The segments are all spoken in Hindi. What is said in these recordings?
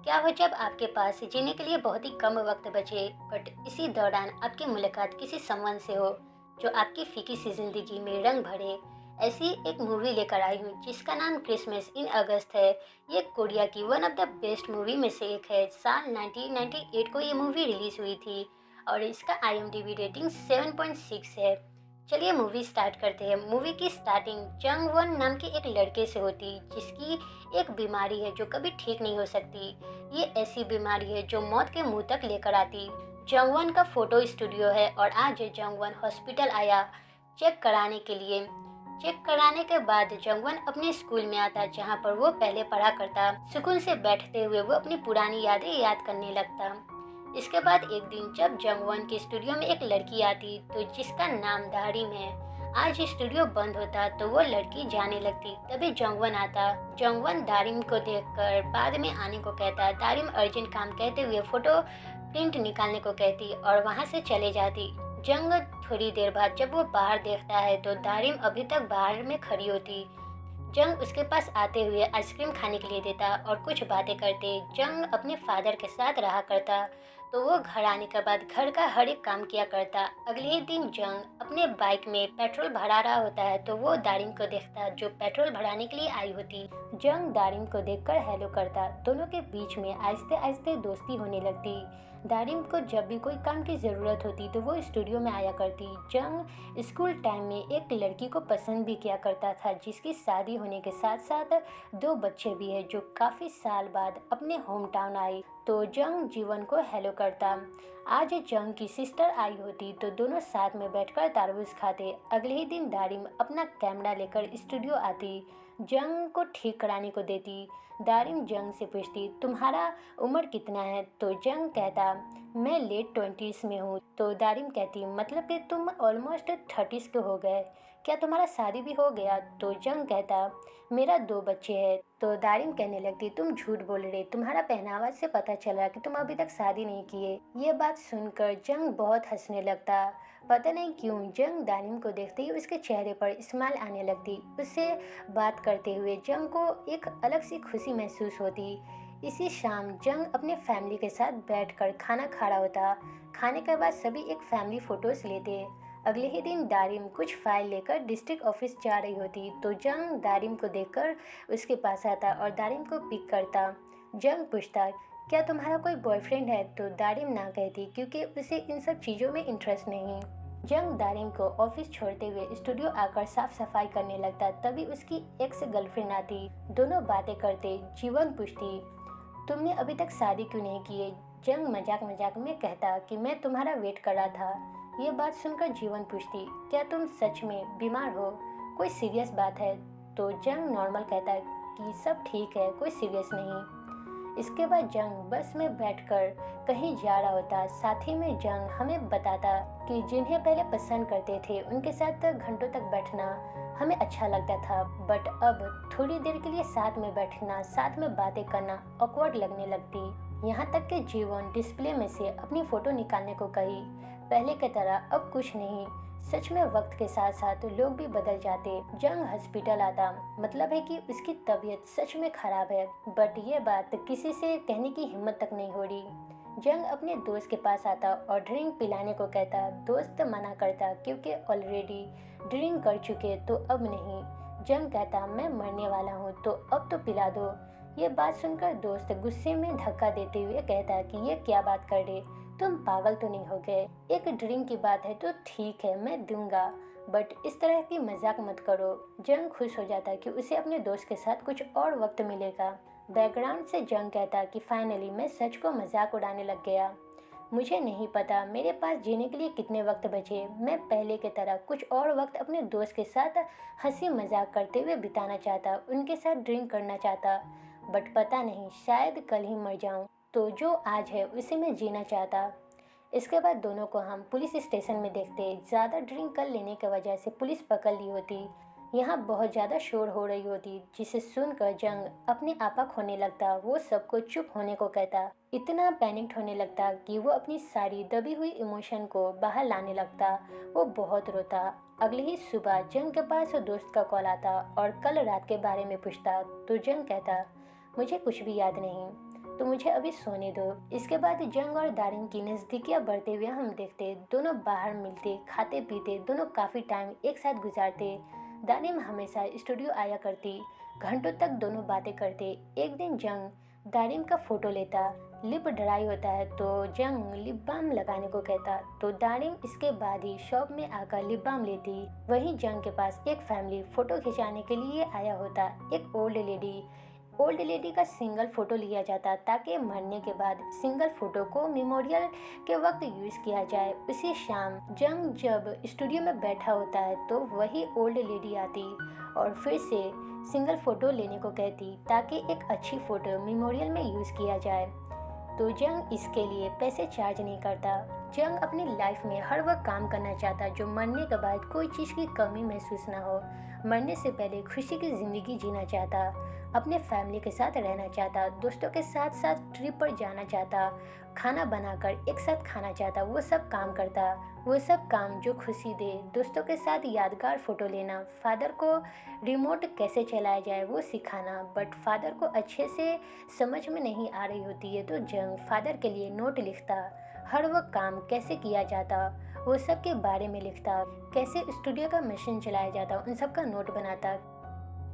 क्या हो जब आपके पास जीने के लिए बहुत ही कम वक्त बचे बट इसी दौरान आपकी मुलाकात किसी समवन से हो जो आपकी फीकी सी जिंदगी में रंग भरे। ऐसी एक मूवी लेकर आई हूँ जिसका नाम क्रिसमस इन अगस्त है। ये कोरिया की one of the best movie में से एक है। साल 1998 को ये मूवी रिलीज हुई थी और इसका IMDb रेटिंग 7.6 है। चलिए मूवी स्टार्ट करते हैं। मूवी की स्टार्टिंग जंग वन नाम के एक लड़के से होती जिसकी एक बीमारी है जो कभी ठीक नहीं हो सकती। ये ऐसी बीमारी है जो मौत के मुंह तक लेकर आती। जंगवन का फोटो स्टूडियो है और आज जंगवन हॉस्पिटल आया चेक कराने के लिए। चेक कराने के बाद जंगवन अपने स्कूल में आता जहाँ पर वो पहले पढ़ा करता। सुकून से बैठते हुए वो अपनी पुरानी यादें याद करने लगता। इसके बाद एक दिन जब जंगवन के स्टूडियो में एक लड़की आती तो जिसका नाम दारिम है। आज स्टूडियो बंद होता तो वो लड़की जाने लगती, तभी जंगवन आता। जंगवन दारिम को देखकर बाद में आने को कहता। दारिम अर्जेंट काम कहते हुए फोटो प्रिंट निकालने को कहती और वहाँ से चले जाती। जंग थोड़ी देर बाद जब वो बाहर देखता है तो दारिम अभी तक बाहर में खड़ी होती। जंग उसके पास आते हुए आइसक्रीम खाने के लिए देता और कुछ बातें करते। जंग अपने फादर के साथ रहा करता तो वो घर आने के बाद घर का हर एक काम किया करता। अगले ही दिन जंग अपने बाइक में पेट्रोल भरा रहा होता है तो वो दारिम को देखता जो पेट्रोल भराने के लिए आई होती। जंग दारिम को देखकर हेलो करता। दोनों के बीच में आहिस्ते आहिस्ते दोस्ती होने लगती। दारिम को जब भी कोई काम की ज़रूरत होती तो वो स्टूडियो में आया करती। जंग स्कूल टाइम में एक लड़की को पसंद भी किया करता था जिसकी शादी होने के साथ साथ दो बच्चे भी हैं जो काफ़ी साल बाद अपने होम टाउन आई तो जंग जीवन को हेलो करता। आज जंग की सिस्टर आई होती तो दोनों साथ में बैठकर तरबूज खाते। अगले ही दिन दारिम अपना कैमरा लेकर स्टूडियो आती। जंग को ठीक कराने को देती। दारिम जंग से पूछती तुम्हारा उम्र कितना है तो जंग कहता मैं लेट 20s में हूँ। तो दारिम कहती मतलब कि तुम ऑलमोस्ट 30s के हो गए, क्या तुम्हारा शादी भी हो गया? तो जंग कहता मेरा दो बच्चे हैं। तो दारिम कहने लगती तुम झूठ बोल रहे, तुम्हारा पहनावा से पता चला कि तुम अभी तक शादी नहीं किए। ये बात सुनकर जंग बहुत हंसने लगता। पता नहीं क्यों जंग दारिम को देखते ही उसके चेहरे पर स्माइल आने लगती। उससे बात करते हुए जंग को एक अलग सी खुशी महसूस होती। इसी शाम जंग अपने फैमिली के साथ बैठकर खाना खा रहा होता। खाने के बाद सभी एक फैमिली फोटोज लेते। अगले ही दिन दारिम कुछ फाइल लेकर डिस्ट्रिक्ट ऑफिस जा रही होती तो जंग दारिम को देखकर उसके पास आता और दारिम को पिक करता। जंग पूछता क्या तुम्हारा कोई बॉयफ्रेंड है? तो दारिम ना कहती क्योंकि उसे इन सब चीज़ों में इंटरेस्ट नहीं। जंग दारिम को ऑफिस छोड़ते हुए स्टूडियो आकर साफ सफाई करने लगता। तभी उसकी एक्स गर्लफ्रेंड आती। दोनों बातें करते। जीवन पूछती तुमने अभी तक शादी क्यों नहीं की है? जंग मजाक मजाक में कहता कि मैं तुम्हारा वेट कर रहा था। ये बात सुनकर जीवन पूछती क्या तुम सच में बीमार हो, कोई सीरियस बात है? तो जंग नॉर्मल कहता कि सब ठीक है, कोई सीरियस नहीं। इसके बाद जंग बस में बैठकर कहीं जा रहा होता। साथी में जंग हमें बताता कि जिन्हें पहले पसंद करते थे उनके साथ घंटों तक बैठना हमें अच्छा लगता था बट अब थोड़ी देर के लिए साथ में बैठना, साथ में बातें करना ऑकवर्ड लगने लगती। यहाँ तक कि जीवन डिस्प्ले में से अपनी फोटो निकालने को कही। पहले की तरह अब कुछ नहीं। सच में वक्त के साथ साथ लोग भी बदल जाते। जंग हॉस्पिटल आता मतलब है कि उसकी तबीयत सच में खराब है बट ये बात किसी से कहने की हिम्मत तक नहीं हो रही। जंग अपने दोस्त के पास आता और ड्रिंक पिलाने को कहता। दोस्त मना करता क्योंकि ऑलरेडी ड्रिंक कर चुके तो अब नहीं। जंग कहता मैं मरने वाला हूँ तो अब तो पिला दो। ये बात सुनकर दोस्त गुस्से में धक्का देते हुए कहता कि ये क्या बात कर रहे, तुम पागल तो नहीं हो गए? एक ड्रिंक की बात है तो ठीक है मैं दूंगा बट इस तरह की मजाक मत करो। जंग खुश हो जाता कि उसे अपने दोस्त के साथ कुछ और वक्त मिलेगा। बैकग्राउंड से जंग कहता कि फाइनली मैं सच को मजाक उड़ाने लग गया। मुझे नहीं पता मेरे पास जीने के लिए कितने वक्त बचे। मैं पहले की तरह कुछ और वक्त अपने दोस्त के साथ हंसी मजाक करते हुए बिताना चाहता, उनके साथ ड्रिंक करना चाहता बट पता नहीं शायद कल ही मर जाऊं। तो जो आज है उसे मैं जीना चाहता। इसके बाद दोनों को हम पुलिस स्टेशन में देखते। ज़्यादा ड्रिंक कर लेने की वजह से पुलिस पकड़ ली होती। यहाँ बहुत ज़्यादा शोर हो रही होती जिसे सुनकर जंग अपने आपा खोने लगता। वो सबको चुप होने को कहता। इतना पैनिक्ड होने लगता कि वो अपनी सारी दबी हुई इमोशन को बाहर लाने लगता। वो बहुत रोता। अगली ही सुबह जंग के पास दोस्त का कॉल आता और कल रात के बारे में पूछता तो जंग कहता मुझे कुछ भी याद नहीं। तो मुझे अभी सोने दो। इसके बाद जंग और दारिम की नज़दीकियाँ बढ़ते हुए हम देखते, दोनों बाहर मिलते, खाते पीते, दोनों काफ़ी टाइम एक साथ गुजारते। दारिम हमेशा स्टूडियो आया करती, घंटों तक दोनों बातें करते। एक दिन जंग दारिम का फोटो लेता, लिप ड्राई होता है तो जंग लिप बाम लगाने को कहता, तो दारिम इसके बाद ही शॉप में आकर लिप बाम लेती। वहीं जंग के पास एक फैमिली फोटो खिंचाने के लिए आया होता, एक ओल्ड लेडी का सिंगल फोटो लिया जाता ताकि मरने के बाद सिंगल फोटो को मेमोरियल के वक्त यूज किया जाए। उसी शाम जंग जब स्टूडियो में बैठा होता है तो वही ओल्ड लेडी आती और फिर से सिंगल फोटो लेने को कहती ताकि एक अच्छी फोटो मेमोरियल में यूज किया जाए। तो जंग इसके लिए पैसे चार्ज नहीं करता। जंग अपनी लाइफ में हर वक्त काम करना चाहता जो मरने के बाद कोई चीज़ की कमी महसूस ना हो। मरने से पहले खुशी की ज़िंदगी जीना चाहता, अपने फैमिली के साथ रहना चाहता, दोस्तों के साथ साथ ट्रिप पर जाना चाहता, खाना बनाकर एक साथ खाना चाहता। वो सब काम करता, वो सब काम जो खुशी दे। दोस्तों के साथ यादगार फ़ोटो लेना, फादर को रिमोट कैसे चलाया जाए वो सिखाना। बट फादर को अच्छे से समझ में नहीं आ रही होती है तो जंग फादर के लिए नोट लिखता, हर वक्त काम कैसे किया जाता वो सब के बारे में लिखता, कैसे स्टूडियो का मशीन चलाया जाता उन सब का नोट बनाता,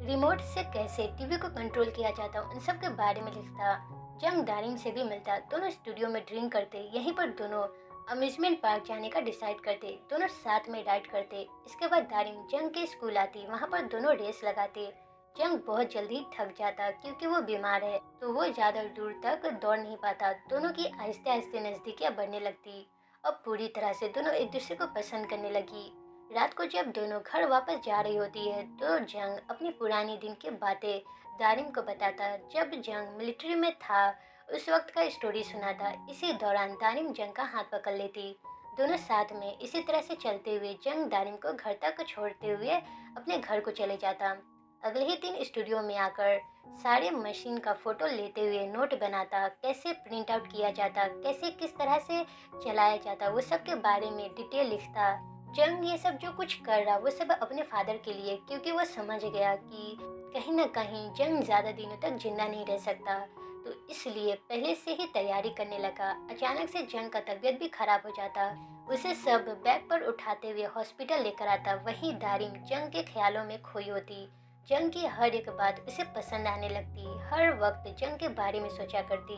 रिमोट से कैसे टीवी को कंट्रोल किया जाता उन सब के बारे में लिखता। जंग दारिम से भी मिलता, दोनों स्टूडियो में ड्रिंक करते, यहीं पर दोनों अम्यूजमेंट पार्क जाने का डिसाइड करते, दोनों साथ में राइड करते। इसके बाद दारिम जंग के स्कूल आती, वहाँ पर दोनों रेस लगाते। जंग बहुत जल्दी थक जाता क्योंकि वो बीमार है तो वो ज़्यादा दूर तक दौड़ नहीं पाता। दोनों की आहिस्ते आहिस्ते नज़दीकियाँ बढ़ने लगती। अब पूरी तरह से दोनों एक दूसरे को पसंद करने लगी। रात को जब दोनों घर वापस जा रही होती है तो जंग अपनी पुरानी दिन की बातें दारिम को बताता। जब जंग मिलिट्री में था उस वक्त का स्टोरी सुनाता। इसी दौरान दारिम जंग का हाथ पकड़ लेती। दोनों साथ में इसी तरह से चलते हुए जंग दारिम को घर तक छोड़ते हुए अपने घर को चले जाता। अगले ही दिन स्टूडियो में आकर सारे मशीन का फोटो लेते हुए नोट बनाता, कैसे प्रिंट आउट किया जाता, कैसे किस तरह से चलाया जाता वो सब के बारे में डिटेल लिखता। जंग ये सब जो कुछ कर रहा वो सब अपने फादर के लिए, क्योंकि वो समझ गया कि कहीं ना कहीं जंग ज्यादा दिनों तक जिंदा नहीं रह सकता, तो इसलिए पहले से ही तैयारी करने लगा। अचानक से जंग का तबीयत भी खराब हो जाता, उसे सब बैग पर उठाते हुए हॉस्पिटल लेकर आता। वहीं दारिम जंग के ख्यालों में खोई होती, जंग की हर एक बात उसे पसंद आने लगती, हर वक्त जंग के बारे में सोचा करती।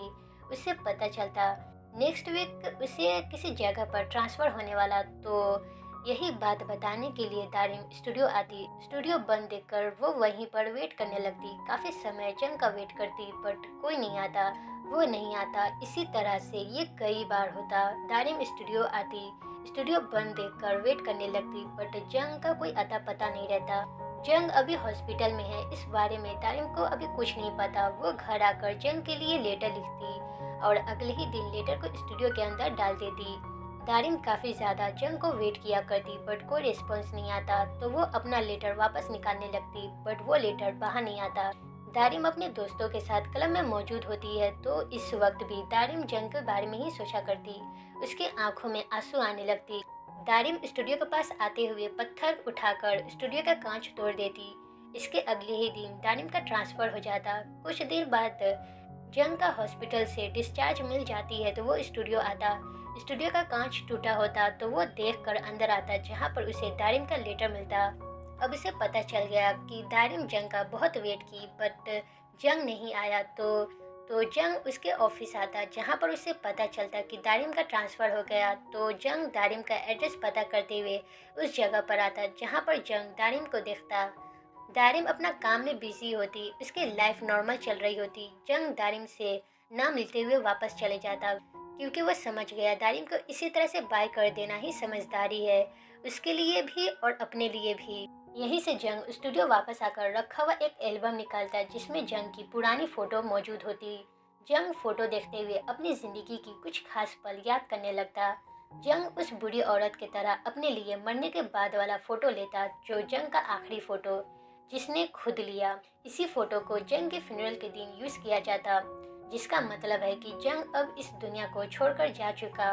उसे पता चलता नेक्स्ट वीक उसे किसी जगह पर ट्रांसफर होने वाला, तो यही बात बताने के लिए दारिम स्टूडियो आती। स्टूडियो बंद देखकर वो वहीं पर वेट करने लगती। काफी समय जंग का वेट करती बट कोई नहीं आता, वो नहीं आता। इसी तरह से ये कई बार होता। दारिम स्टूडियो आती, स्टूडियो बंद देखकर वेट करने लगती बट जंग का कोई अता पता नहीं रहता। जंग अभी हॉस्पिटल में है, इस बारे में दारिम को अभी कुछ नहीं पता। वो घर आकर जंग के लिए लेटर लिखती और अगले ही दिन लेटर को स्टूडियो के अंदर डाल देती। दारिम काफी ज्यादा जंग को वेट किया करती बट कोई रिस्पॉन्स नहीं आता, तो वो अपना लेटर वापस निकालने लगती बट वो लेटर बाहर नहीं आता। दारिम अपने दोस्तों के साथ क्लब में मौजूद होती है तो इस वक्त भी दारिम जंग के बारे में ही सोचा करती। उसकी आंखों में आंसू आने लगती। दारिम स्टूडियो के पास आते हुए पत्थर उठाकर स्टूडियो का कांच तोड़ देती। इसके अगले ही दिन दारिम का ट्रांसफर हो जाता। कुछ देर बाद जंग का हॉस्पिटल से डिस्चार्ज मिल जाती है तो वो स्टूडियो आता। स्टूडियो का कांच टूटा होता तो वो देखकर अंदर आता, जहाँ पर उसे दारिम का लेटर मिलता। अब उसे पता चल गया कि दारिम जंग का बहुत वेट की बट जंग नहीं आया, तो जंग उसके ऑफिस आता, जहाँ पर उसे पता चलता कि दारिम का ट्रांसफ़र हो गया। तो जंग दारिम का एड्रेस पता करते हुए उस जगह पर आता, जहाँ पर जंग दारिम को देखता। दारिम अपना काम में बिजी होती, उसकी लाइफ नॉर्मल चल रही होती। जंग दारिम से ना मिलते हुए वापस चले जाता, क्योंकि वो समझ गया दारिम को इसी तरह से बाय कर देना ही समझदारी है, उसके लिए भी और अपने लिए भी। यहीं से जंग स्टूडियो वापस आकर रखा हुआ एक एल्बम निकालता जिसमें जंग की पुरानी फोटो मौजूद होती। जंग फोटो देखते हुए अपनी जिंदगी की कुछ खास पल याद करने लगता। जंग उस बुरी औरत की तरह अपने लिए मरने के बाद वाला फोटो लेता, जो जंग का आखिरी फोटो जिसने खुद लिया। इसी फोटो को जंग के फ्यूनरल के दिन यूज किया जाता, जिसका मतलब है कि जंग अब इस दुनिया को छोड़कर जा चुका।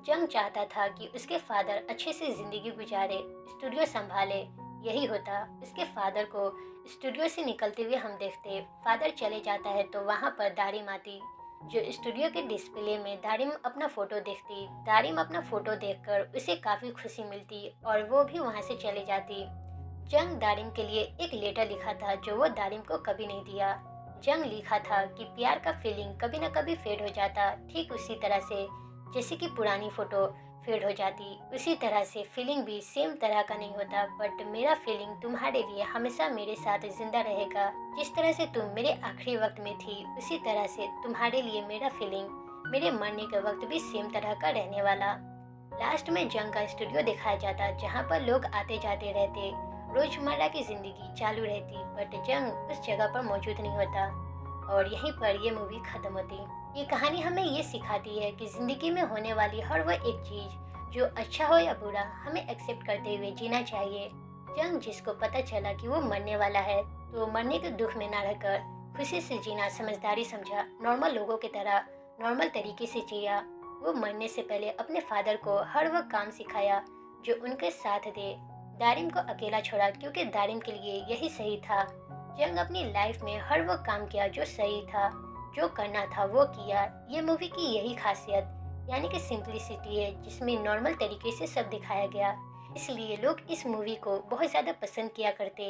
जंग चाहता था कि उसके फादर अच्छे से जिंदगी गुजारे, स्टूडियो संभाले। यही होता, उसके फादर को स्टूडियो से निकलते हुए हम देखते। फादर चले जाता है तो वहाँ पर दारिम आती। जो स्टूडियो के डिस्प्ले में दारिम अपना फ़ोटो देखती। दारिम अपना फ़ोटो देखकर उसे काफ़ी खुशी मिलती और वो भी वहाँ से चले जाती। जंग दारिम के लिए एक लेटर लिखा था जो वो दारिम को कभी नहीं दिया। जंग लिखा था कि प्यार का फीलिंग कभी न कभी फेड हो जाता, ठीक उसी तरह से जैसे कि पुरानी फ़ोटो फेड हो जाती, उसी तरह से फीलिंग भी सेम तरह का नहीं होता। बट मेरा फीलिंग तुम्हारे लिए हमेशा मेरे साथ जिंदा रहेगा। जिस तरह से तुम मेरे आखिरी वक्त में थी, उसी तरह से तुम्हारे लिए मेरा फीलिंग मेरे मरने के वक्त भी सेम तरह का रहने वाला। लास्ट में जंग का स्टूडियो दिखाया जाता जहाँ पर लोग आते जाते रहते, रोजमर्रा की जिंदगी चालू रहती, बट जंग उस जगह पर मौजूद नहीं होता और यहीं पर ये मूवी खत्म होती। ये कहानी हमें ये सिखाती है कि जिंदगी में होने वाली हर वह एक चीज, जो अच्छा हो या बुरा, हमें एक्सेप्ट करते हुए जीना चाहिए। जंग जिसको पता चला कि वो मरने वाला है, तो मरने के दुख में ना रहकर खुशी से जीना समझदारी समझा, नॉर्मल लोगों की तरह नॉर्मल तरीके से जिया। वो मरने से पहले अपने फादर को हर वह काम सिखाया जो उनके साथ दे। दारिम को अकेला छोड़ा क्योंकि दारिम के लिए यही सही था। जंग अपनी लाइफ में हर वो काम किया जो सही था, जो करना था वो किया। ये मूवी की यही खासियत यानी कि सिंपलिसिटी है, जिसमें नॉर्मल तरीके से सब दिखाया गया। इसलिए लोग इस मूवी को बहुत ज़्यादा पसंद किया करते।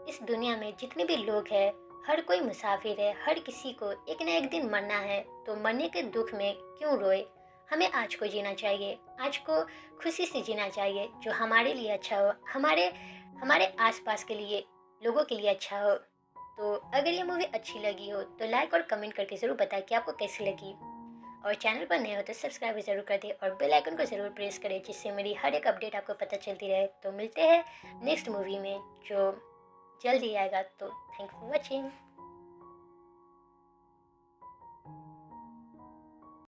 इस दुनिया में जितने भी लोग हैं, हर कोई मुसाफिर है, हर किसी को एक न एक दिन मरना है, तो मरने के दुख में क्यों रोए। हमें आज को जीना चाहिए, आज को खुशी से जीना चाहिए, जो हमारे लिए अच्छा हो, हमारे हमारे आसपास के लिए, लोगों के लिए अच्छा हो। तो अगर ये मूवी अच्छी लगी हो तो लाइक और कमेंट करके ज़रूर बताएं कि आपको कैसी लगी। और चैनल पर नए हो तो सब्सक्राइब ज़रूर कर दें और बेल आइकन को ज़रूर प्रेस करें, जिससे मेरी हर एक अपडेट आपको पता चलती रहे। तो मिलते हैं नेक्स्ट मूवी में जो जल्दी आएगा। तो थैंक्स फॉर वॉचिंग।